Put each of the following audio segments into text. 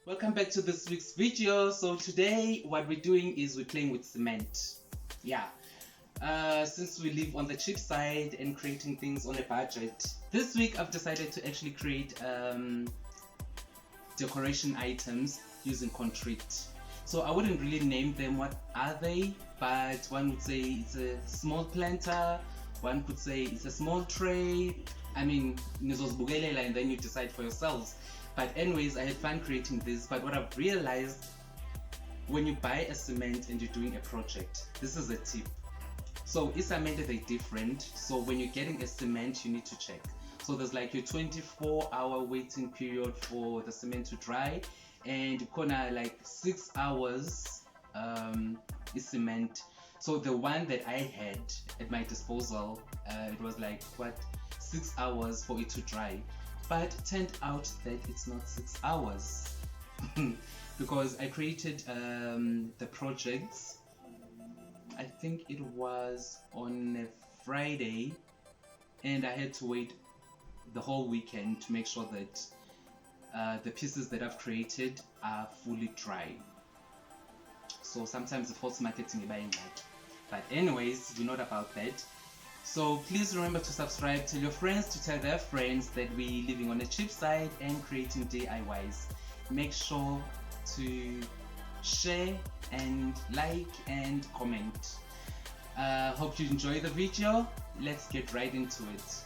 Welcome back to this week's video. So today what we're doing is we're playing with cement. Yeah. Since we live on the cheap side and creating things on a budget, this week I've decided to actually create decoration items using Contrete. So I wouldn't really name them what are they, but one would say it's a small planter, one could say it's a small tray. I mean, nizozbukelela and then you decide for yourselves. But anyways, I had fun creating this. But what I've realized, when you buy a cement and you're doing a project, this is a tip. So cement they're different. So when you're getting a cement, you need to check. So there's like your 24-hour waiting period for the cement to dry, and corner like 6 hours is cement. So the one that I had at my disposal, it was like what 6 hours for it to dry, but it turned out that it's not 6 hours because I created the projects. I think it was on a Friday, and I had to wait the whole weekend to make sure that the pieces that I've created are fully dry. So sometimes the false marketing is buying that. But anyways, we're not about that. So please remember to subscribe, tell your friends to tell their friends that we're living on a cheap side and creating DIYs. Make sure to share and like and comment. Hope you enjoy the video. Let's get right into it.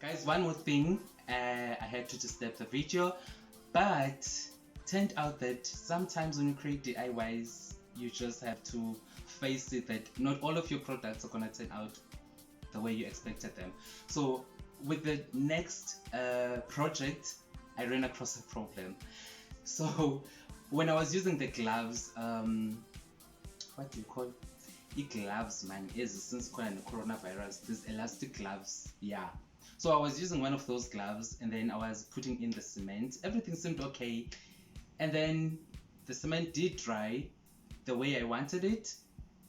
Guys, one more thing, I had to disturb the video, but turned out that sometimes when you create DIYs, you just have to face it that not all of your products are gonna turn out the way you expected them. So with the next project, I ran across a problem. So when I was using the gloves, what do you call gloves, man? Is since the coronavirus, these elastic gloves, yeah. So I was using one of those gloves, and then I was putting in the cement. Everything seemed okay, and then the cement did dry the way I wanted it.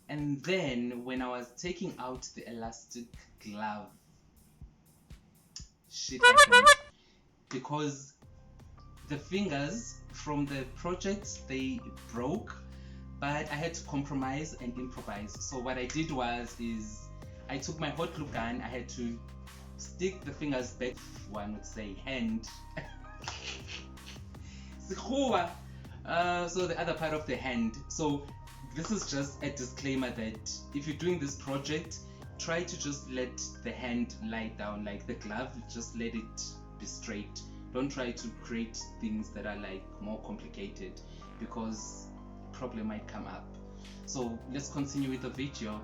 And then when I was taking out the elastic glove, shit happened, because the fingers from the project, they broke, but I had to compromise and improvise. So what I did was I took my hot glue gun. I had to stick the fingers back, one would say hand. So the other part of the hand. So this is just a disclaimer that if you're doing this project, try to just let the hand lie down, like the glove, just let it be straight. Don't try to create things that are like more complicated, because problem might come up. So let's continue with the video.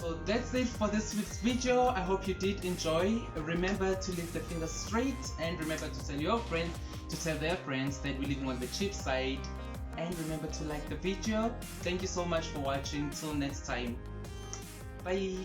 So that's it for this week's video. I hope you did enjoy. Remember to leave the fingers straight, and remember to tell your friends to tell their friends that we're living on the cheap side. And remember to like the video. Thank you so much for watching. Till next time. Bye.